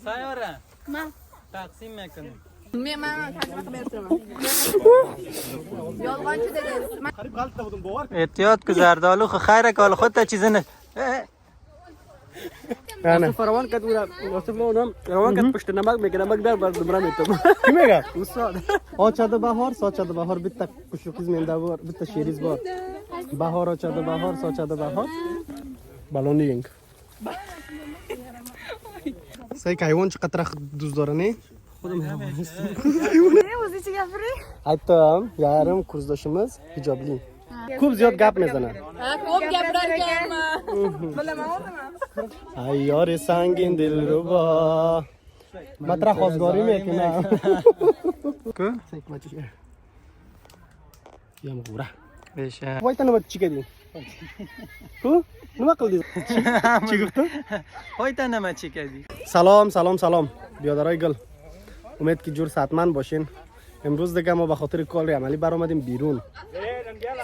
Sayora. Taqsim mekanım. Men taklif berdim. Yolg'onchi dedi. Ehtiyot guzardalu khayra kol xudta chizini. Yani. Faravan kat ura wasiflo onam Faravan kat pishti namak dar bar dumram etdim. Kimaga? Ustad. Ochadi bahor, sochadi bahor. Bitta qushqiz menda bor, bitta sheriz bor. Bahor ochadi bahor, sochadi bahor. Balonni yeng. Say hayvon qattiq duzdorini. O'zicha gapiring. Aytdim, yarim kursdoshimiz hijobli. Ko'p ziyod gap mezanar. Ko'p gapirar ekanman. Bilaman, o'rdaman. Ayyor sangin dilrubo. Matrah hozgorimi ekana. Ku? Sekmachi. Yam g'ura. Besha. Voyta nima chikading? Ku? Nima qildingiz? Chigibdi? Hoyta nima chekadi? Salom. Biyodaroy gul. Umid ki jur saatman boshin. امروز دیگه ما به خاطر کار عملی برآمدیم بیرون.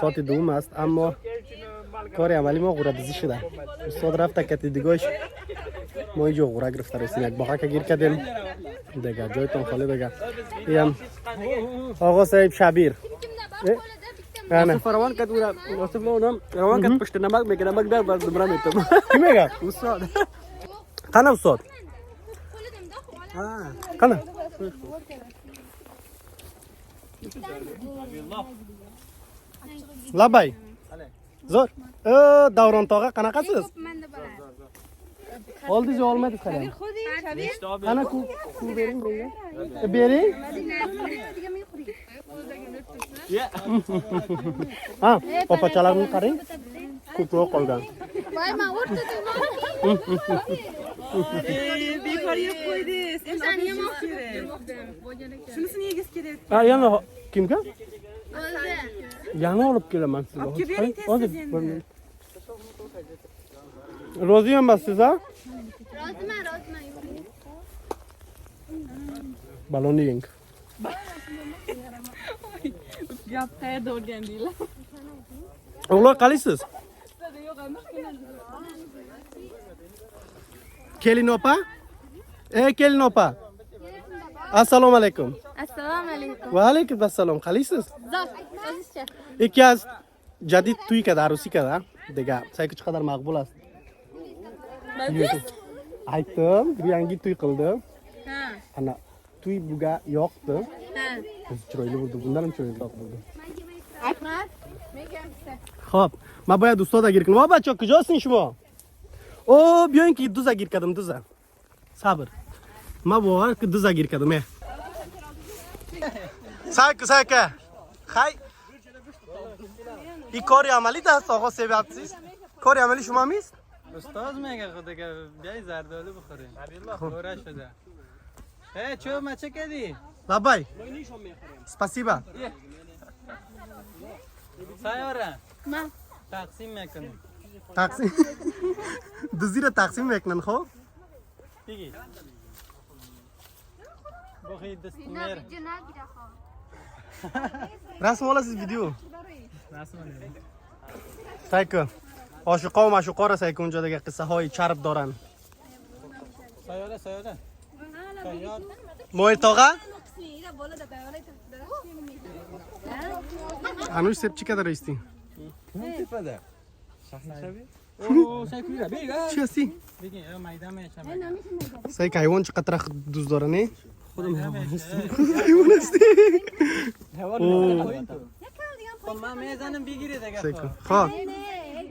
ساعت 2 است اما کار عملی ما قرعه‌بازی شده. استاد رفت کت دیگهش ما اینجا قرعه گرفته رسیم یک باغ که گیر کردیم. دیگه جایتون خالی دیگه. یم آقا صاحب شبیر. نه Faravan kat ura wasiflo onam Faravan kat pishti namak dar bar dumram etdim. کی میگه؟ Ustad. قنا استاد. قنا. لبای. زور. دوران تاقه قناقasiz? Oldingiz olmadi qarang. Qana ku bering bunga. Bering? Ha, opachalarni qarang. Ko'proq qolgan. Voy, men o'rtadim. Bekor yeb qo'ydingiz. Endi yemam kerak. Shunisini yegiz kerak. Ha, yana kimga? O'zi. Yana olib kelaman sizga. Olib kelib bering tez endi. Rozi emassiz, ha? Roziman. Balonni yeng. Gap qayerda o'rgandinglar? O'g'lar qalaysiz? Kelin opa? Kelin opa. Assalomu alaykum. Assalomu alaykum. Va alaykum assalom. Qalaysiz? Zo'r, o'zizcha. Ikkaz jadid to'y kada, arusi kada. Degan, sayki qadar maqbul است. Aytdim, bu yangi to'y qildim. Ha. Ana to'y buga yoqdi. Ha. Biz chiroyli bo'ldi, bundan ham chiroyliroq bo'ldi. Rahmat. Xo'p, men boya ustoda girdim. Va bacho, kujosing shimo? O, buyonki duza girkadim, duza. Sabr. Men bo'g'ar ki duza girkadim. Sayka. Hay. این کاری عملی دست آقا سیبیابسیز؟ کاری عملی شما میست؟ Ustoz mega xudoga بیای زردالو بخوریم. دوره شده. چو مچه کدی؟ لبای спасибо. Sayora. من Taqsim mekanım. تقسیم دوزی رو تقسیم میکنن خب؟ بگی. بخی دست میر. رسم والا سیز ویدیو رسم نمی. سایکو عاشقا و معشوقا را سایکو اونجا دیگه قصه های چرب دارن. Sayora. مویر تاقه؟ هنوش سب چی که داره ایستی؟ چی هستی؟ بگی میدان میشم. سایک حیوان چقدر رخ دوست داره نه؟ خودم حیوان هستم. حیوان هستی؟ من میزنم بگیری دیگه. سایکو خواه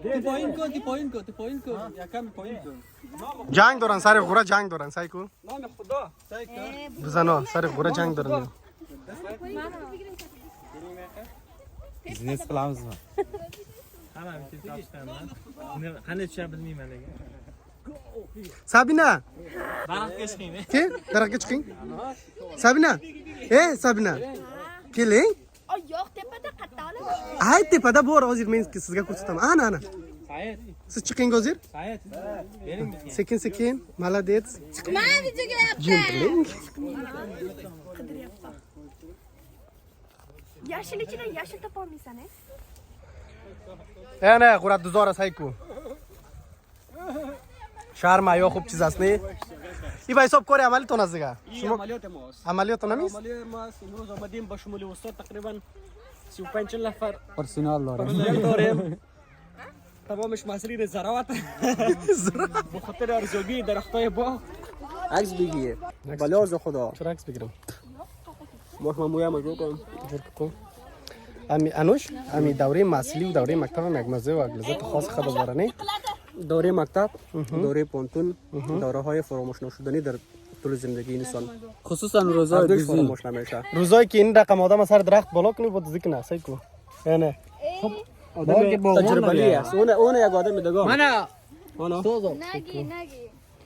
Ти поин ко. Якам поин ко. جنگ دارن سر غوره جنگ دارن سایکو Нами Худо. بزنا سر غوره جنگ دارن Biznes qilamizmi? Hamma bitta topishdan. Qanday tusha bilmayman lekin. Sabina Daraxtga chiqing. ke daraxtga chiqing Sabina Sabina keling Ay, yo'q, tepada qatta olaman. ay tepada bor hozir men sizga ko'rsataman ana Sayet. siz chiqing hozir Sayet. Bering bizga. sekin молодец Chiqmay videoga yapti. jendling Yashil ichidan yashil topa olmaysan, ana qurat duzora sayku شرم یا خوب چیز است نه ای به حساب کاری عملیتون است دیگه این عملیات ماست. عملیاتون نمیست عملیات ماست. امروز آمدیم با شمول استاد تقریبا 35 نفر پرسونال دارم پرسنل داریم. تمامش مسئله زراعت به خاطر ارزیابی درختای باغ. عکس بگیه بلاز خدا چرا عکس بگیرم باش من مویم رو کنم جور کن امی انوش امی دوره مسئلی و دوره مکتب هم یک مزه و لذت خاص خود داره نه دوره مکتب دوره پانتون دوره های فراموش نشدنی در طول زندگی انسان خصوصا روزای دوش دیزی فراموش نمیشه. روزایی که این رقم آدم از سر درخت بالا کنی بود ذکر نه سعی کن نه آدم تجربه‌ای است. اون یک آدم دیگه. مانا آنا نگی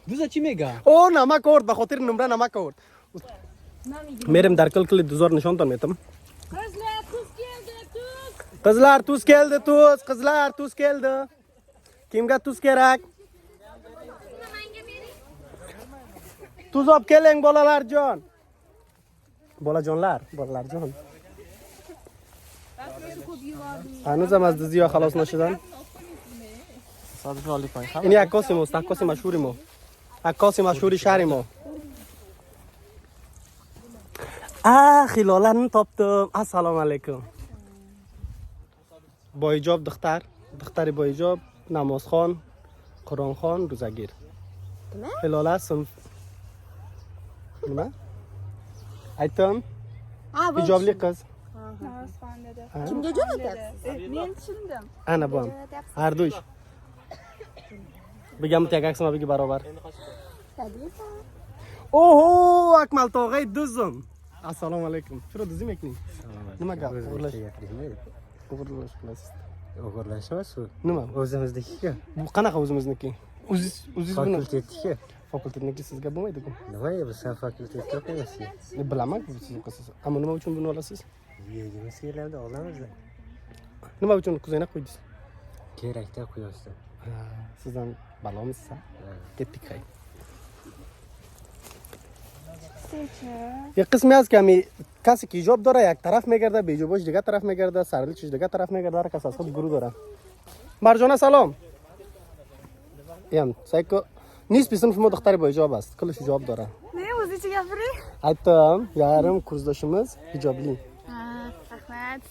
دوزا چی میگه او نمک آورد به خاطر نمره نمک آورد میرم در کل دوزار نشانتان میتم Kızlar tuz geldi tuz. Kızlar tuz geldi. Kimga tuz kerak? Tuz olib keling bolalarjon. Bolajonlar, bolalarjon. Hanuzam az diziyo xalos nashidan. صادق پای این عکاسی ماست، عکاس مشهوری ما. عکاس مشهوری شهر ما. خلالن topdim. Assalomu alaykum. با حجاب دختر با حجاب نمازخوان قرآنخوان روزگیر هلاله صنف نما aytdim hijobli qiz kimga jo'natyapsiz men tushundim ana bu ham ardush bigam tek aksima bigi barobar oho akmal tog'ay duzim assalomu alaykum chiro duzim ekning nima gap o'g'irlash qilasiz o'g'irlash emas u nima o'zimizniki bu qanaqa o'zimizniki o'ziz buni fakultetniki fakultetniki sizga bo'lmaydi-ku nima biz fakultetda o'qiymiz bilaman siz o'qiysiz ammo nima uchun buni olasiz yegimiz keladi olamizda nima uchun kuzayna qo'ydingiz kerakda quyosda sizdan balomisiz ketdik hay یه قسمی هست که همی کسی که ایجاب داره یک طرف میگرده بیجاباش دیگه طرف میگرده سرلیچش دیگه طرف میگرده هر کس از خود گروه داره مرجانه سلام یم سعی که نیست بیسن ما دختری با ایجاب است کلش ایجاب داره ne o'zi chi gapiring aytdim yarim kursdoshimiz hijobli rahmat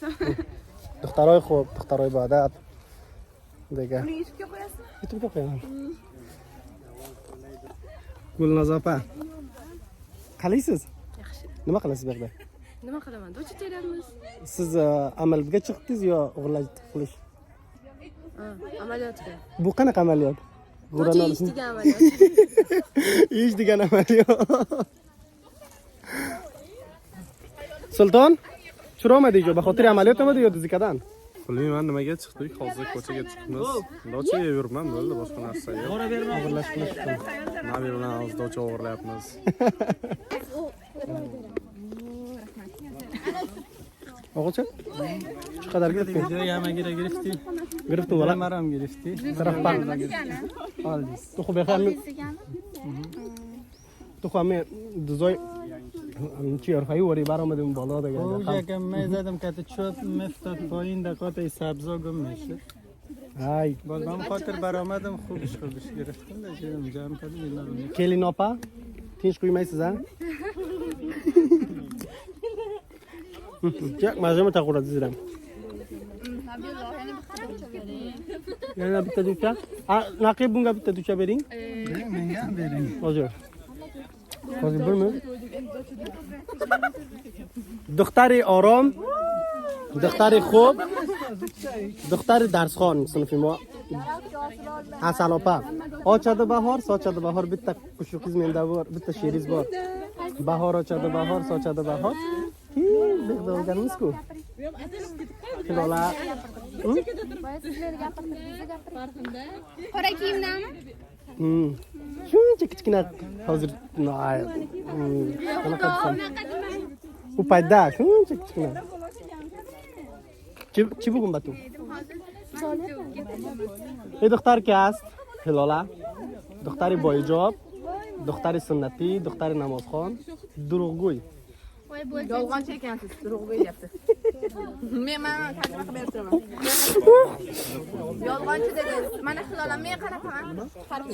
دخترای خوب دخترای با ادب دیگه YouTubega qo'yasiz یوتیوبga qo'yaman gulnoz opa qalaysiz nima qilasiz bu yerda nima qilaman do'cha teryapmiz siz amaliyotga chiqdingiz yo o'g'irlash qilish amaliyotga bu qanaqa amaliyot do'cha ish degan amaliyot ish degan amaliyot sulton chiroqmadi jo بخاطر amaliyot omadi yo dizikadan bilmayman nimaga chiqdik hozir ko'chaga chiqibmiz docha yeyverman bo'ldi boshqa narsa yo'q o'g'irlash qilish uchun nabilalarimiz docha o'g'irlayapmiz o'g'ilcha shu qadar gretding یه گرفتی گرفتم ولی مرام گرفتی طرف پاک آلیس تو خوب بخیر تو خواهی دوزای چی عرفایی وری برآمدیم بالا دیگه اونجا که می زدم که چوب مفتاد پایین دقات ای سبزا گم میشه ای باز من خاطر برآمدم خوبش گرفتم داشتم جمع کردم اینا رو کلی ناپا تینش کوی میسه یک مجموعه تقورات زیرم یعنی نبیت دوچه نقیب بونگا بیت دوچه برین میگم بریم آجا بازی برمه دختری آرام دختری خوب دختری درسخوان صنفی ما اصلاپا آچاده بهار ساچاده بهار بیت کشوکیز مینده بار بیت شیریز بار بهار آچاده بهار ساچاده بهار بگذار گرمیز کو خلالا qora kiyimdami shuncha kichkina hozir qanaqa desam u paytda shuncha kichkina chi bugun batu دختر که است هلاله دختری با حجاب دختری سنتی دختری نمازخوان دروغگوی Yolg'onchi ekansiz, dروغ beryapsiz. Men tajriba qilib berib turaman. Yolg'onchi dedingiz. Mana xilolam men qarataman.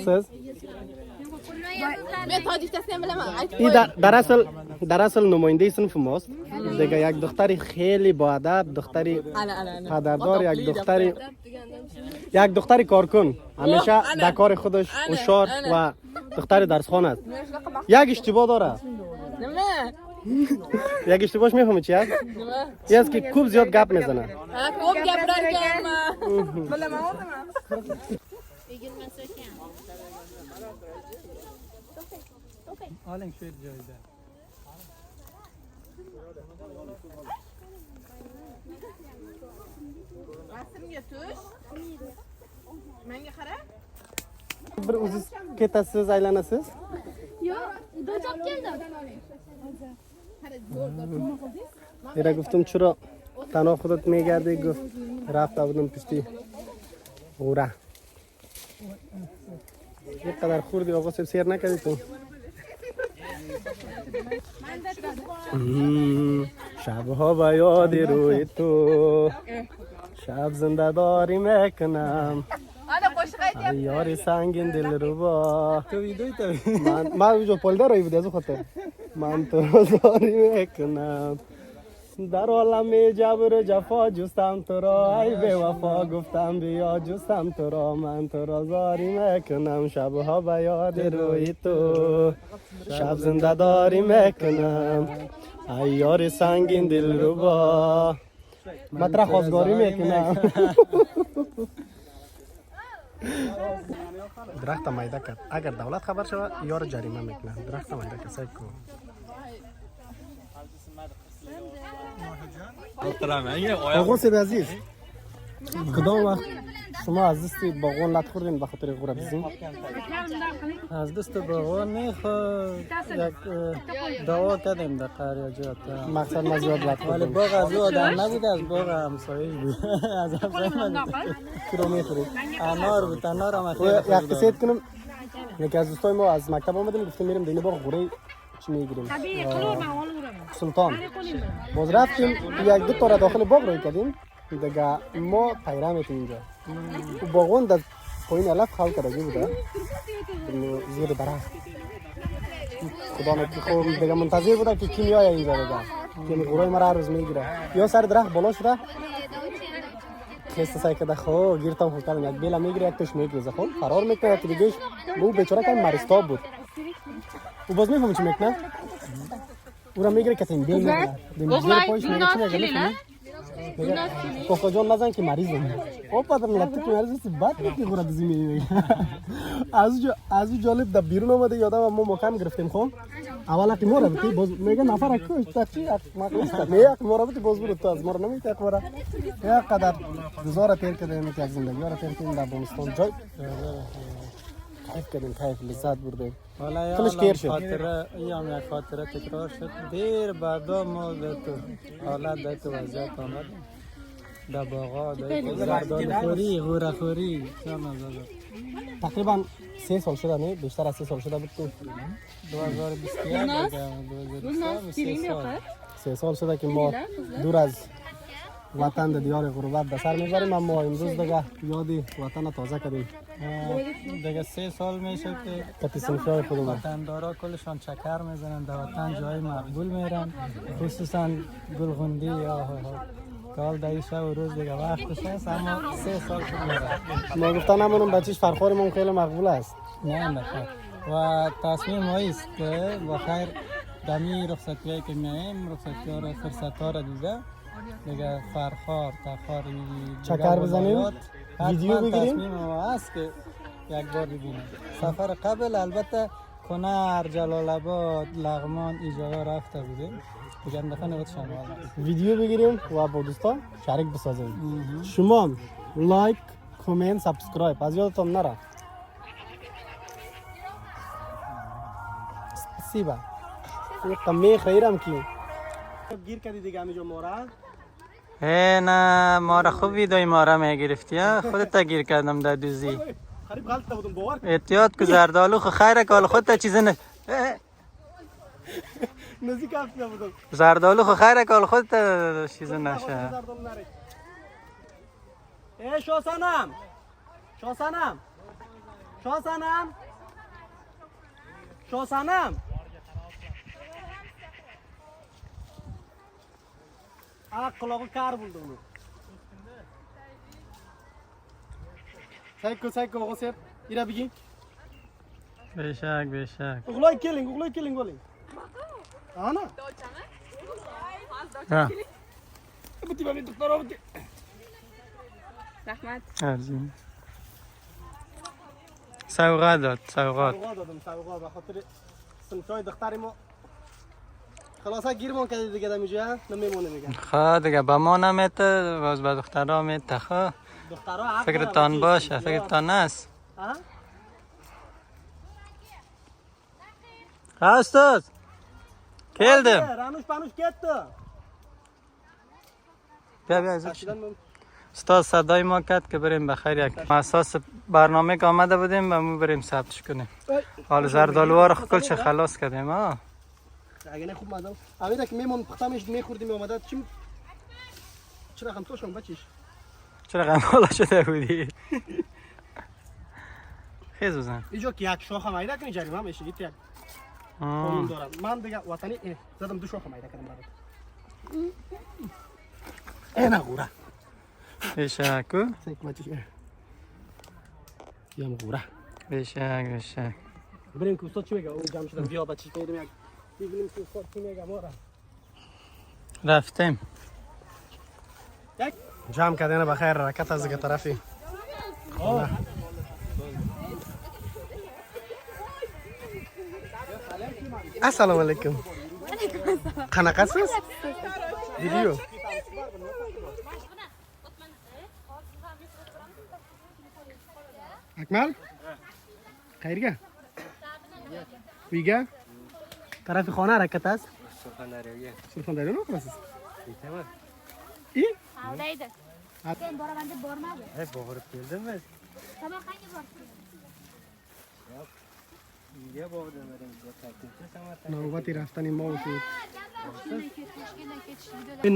siz Men tojikchasini ham bilaman. Aytib این در اصل نماینده صنف ماست دیگه. یک دختری خیلی با ادب، دختری قدردار، یک دختری کارکن، همیشه در کار خودش هوشیار و دختری درسخوان است. یک اشتباه داره. یک اشتباهش میفهمی چی است؟ این است که خوب زیاد گپ میزنه. خوب گپرارکم. بلمام. Alın şu cayda. Rasmga tush. Menga qara. Bir o'zingiz ketasiz, aylanasiz. Yo'q, do'joq keldim. ایره گفتم چرا تنها خودت میگردی؟ گفت رفته بودم پشتی غوره. یک قدر خوردی آقا سب سیر نکردی تو؟ شبها با یاد روی تو شب زنده داری میکنم یاری سنگین دل رو با من اونجا پولدار روی بوده از خاطر من تو رو زاری میکنم در عالم جبر جفا جستم تو را ای به وفا گفتم بیا جستم تو را من تو را زاری میکنم شبها به یاد روی تو شب زنده داری میکنم ای یار سنگین دل رو با مطرح خواستگاری میکنم درخت مایده کرد اگر دولت خبر شود یار جریمه میکنه درخت مایده کرد سعی کن آقا سید عزیز کدام وقت شما از دست باغون لط خوردین به خاطر غوره بزین؟ از دست باغون میخواد یک دوا کردیم در قریه جات مقصد ما زیاد لط ولی خوردیم باغ از او آدم نبود از باغ همسایه بود از همسایه من کیلو میخورید انار بود انار هم یک قصه کنم یکی از دوستای ما از مکتب آمدیم گفتیم میریم دینه باغ غوره چی میگیریم سلطان باز رفتیم یک دو تا را داخل باغ روی کردیم دیگه ما پیره میتیم اینجا و باغون در پایین علف خال کردگی بوده زیر درخت خدا نکنه خوب دیگه منتظر بوده که کی میایه اینجا دیگه که غورای مرا هر روز میگیره یا سر درخت بالا شده خسته سعی کرده خب گیرتم خود کردم یک بیله میگیره یک توش میگیره خب فرار میکنه که دیگهش او بیچاره که مریضتاب بود و باز میفهمی چی میکنه او را میگیره که این بیل میگیره زیر پایش میگه چی میگه کوکا جان نزن که مریضم او پدر لطفی که مریض هستی بعد میگه غورا دزی میگه از او جالب در بیرون آمده یادم ما مکان گرفتیم خب اولا که ما را بتی باز میگه نفر کش تا چی میگه ما را بتی باز برو تو از ما را نمیتی اخباره یک قدر گزار تیر کردیم که یک زندگی را تیر کردیم در بومستان جای کیف کردیم کیف لذت بردیم کلش کیر شد خاطره ایام یک خاطره تکرار شد دیر بعدا ما در تو حالت در تو وضعیت آمد در باغا در زردال خوری غوره خوری تقریبا 3 سال شده نه بیشتر از 3 سال شده بود که 2021 دیگه 3 سال شده که ما دور از وطن در دیار غربت به سر میبریم اما امروز دیگه یادی وطن تازه کردیم دیگه 3 سال میشه که کتی صنفی خودمون وطندارا کلشان چکر میزنن در وطن جای مقبول میرن خصوصا گلغندی یا کال در شب و روز دیگه وقتش هست اما 3 سال شد میره ما گفتن همونم بچهش فرخارمون خیلی مقبول است نه بخیر و تصمیم هاییست که بخیر دمی رخصتیایی که میاییم رخصتی ها را فرصت ها را دیده دیگه فرخار تخار چکر بزنیم ویدیو بگیریم تصمیم ما هست که یک بار ببینیم سفر قبل البته کنر جلال آباد لغمان ایجاها رفته بودیم دیگه این دفعه نباید شمال ویدیو بگیریم و با دوستان شریک بسازیم شما لایک کامنت سابسکرایب از یادتون نره سیبا یک کمی خیرم کی گیر کردی دیگه همینجا مورا نه مارا خوب ویدای مارا میگرفتی ها خودت گیر کردم در دوزی خریب غلط بودم باور احتیاط که زردالو خو خیره که حالا خودت چیزی نه نزدیک هفته بودم. زردالو خو خیره کال خود چیز نشه. ای شاسنم شاسنم شاسنم شاسنم قلاغı kar buldu onu. Sayko oğul sep. İra bigi. Beşak. Uğlay killing oğlum. Ana. Ha. Bu tiba bir doktor oldu. Rahmat. Arzim. Savg'a dod, savg'a. Savg'a به خاطر سنتای دخترمو خلاصا گیرمون کرده دیگه دمیجه نمیمونه میگن خواه دیگه با ما نمیته باز با دخترها میته خواه دخترها فکرتان باشه فکرتان است خواه استاد کلدم رانوش پانوش گتو بیا استاد صدای ما کرد که بریم بخیر یک اساس برنامه که آمده بودیم و ما بریم ثبتش کنیم حال زردالوها رو کلش خلاص کردیم ها اگه نه خوب مادام امیده که میمون پختمش میخوردیم اومده چرا غم توشم بچیش چرا غم‌حالا شده بودی خیز بزن اینجا که یک شاخ مایده کنی جریمه میشه یک قانون دارم من دیگه وطنی زدم دو شاخ مایده کردم برات اینا غوره بشکو سیک بچیش یم غوره بشک بریم که استاد چی میگه اون جمع شدم بیا بچیش میریم یک ببینیم که استاد چی میگه ما رفتیم جمع کردن بخیر رکت از دیگه طرفی السلام علیکم قناقسیز ویدیو اکمل خیریه ویگه طرف خانه حرکت است سرخانداری رو نکنسیز ای؟ Aldaydı. Sen bora bende bormadı. Bağırıp geldin mi? Tamam hangi bor? Niye bağırıyorum? نوبتی رفتن ما و شد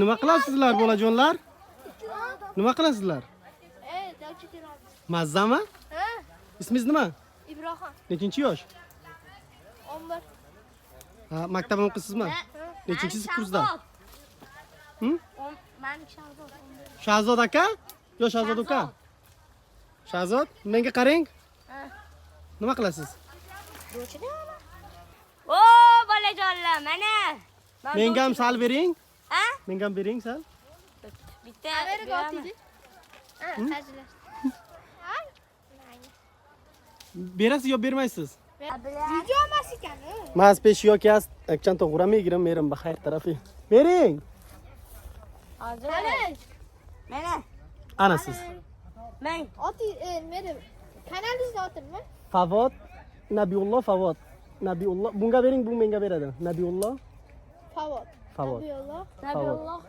nima qilasizlar bolajonlar nima qilasizlar mazzami ismingiz nima İbrahim. nechinchi yosh 11. maktab o'qiysizmi nechinchi kursda Ben Şahzod. shahzod aka yo shahzod uka shahzod menga qarang nima qilasiz Oo bolajonlar mana. menga ham sal bering Ha? menga ham bering sal Bitti. Amerika otiydi. Ha, qazilar. berasiz yo bermaysiz Video emas ekan. mas pesh yoki ast chand ta g'ura megiram merim baxayr tarafi bering Hozir. Mana. ana siz Men. Oti, meni kanalingizni otimi? Favod Nabiulloh Favod Nabiulloh bunga bering bu menga beradi Nabiulloh Favod. Favod Nabiyulloh.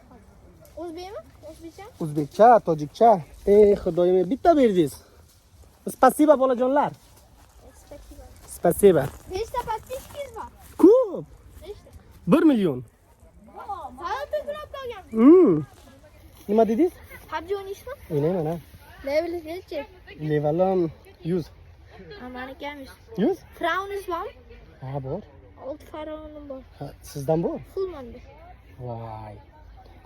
O'zbekmi? O'zbekcha? o'zbekcha tojikcha ey xudoyim bitta berdingiz spasiba bolajonlar spasiba Nechta подписчикingiz bor? ko'p Nechta? 1 million Salto kropka olgan. nima dedingiz PUBG o'ynayishmi? o'ynayman ha Level nechi? levelim 100 Meniki ham 100 Crowningiz bormi? ha bor 6 crownim bor. Ha, sizdan bor Full manda. voy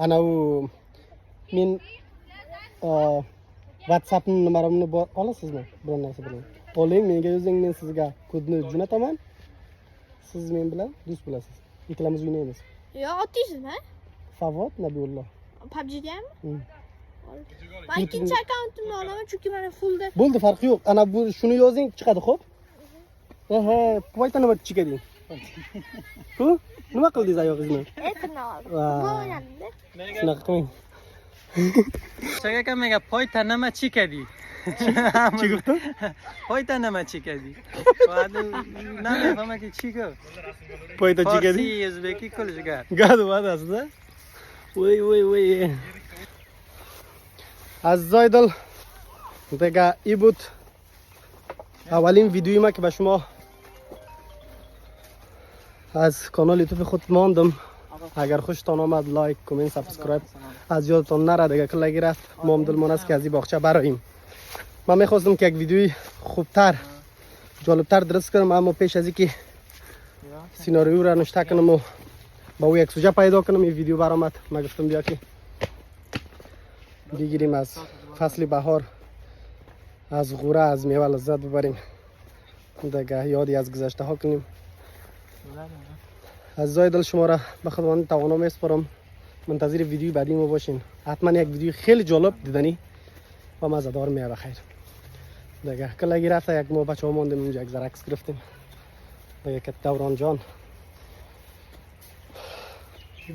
ana u men whatsapp nomerimni olasizmi biror narsa bilan oling menga yozing men sizga kodni jo'nataman siz men bilan do'st bo'lasiz ikkalamiz o'ynaymiz Yo, otiysizmi? Favod Nabiulloh PUBG'da ham? Hmm. Ben ikkinchi akkauntimni olaman chunki mana fullda. bo'ldi farqi yo'q ana bu shuni yozing chiqadi xo'p aha poyta nima chekading ku nima qildingiz oyog'ingizni Etirna oldim. Vay. Bu o'ynadimda. shunaqa qilmang chaka mega poyta nima chekadi chigirdi poyta nima chekadi vadu nima ki chiko poyta chekading farsi o'zbeki kulishga gadu vadasida voy عزیزای دل دیگه ای بود اولین ویدیوی ما که به شما از کانال یوتیوب خود ماندم. اگر خوشتان آمد لایک کامنت سابسکرایب از یادتان نره دیگه که لگی رفت. ما هم دلمون است که از این باغچه براییم. من میخواستم که یک ویدیوی خوبتر جالبتر درست کنم، اما پیش از اینکه سیناریو را نوشته کنم و با او یک سوژه پیدا کنم این ویدیو برآمد. من گفتم بیا که بگیریم از فصل بهار، از غوره از میوه لذت ببریم، دیگه یادی از گذشته ها کنیم. از زای دل شما را به خداوند توانا میسپارم. منتظر ویدیو بعدی ما باشین. حتما یک ویدیو خیلی جالب دیدنی و مزه‌دار میاد. بخیر دیگه کلاگی رفته یک ما بچه ها ماندیم اونجا یک ذره عکس گرفتیم دیگه که دوران جان.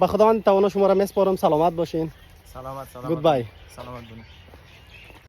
به خداوند توانا شما را میسپارم. سلامت باشین. سلامت گود بای. سلامت باشین.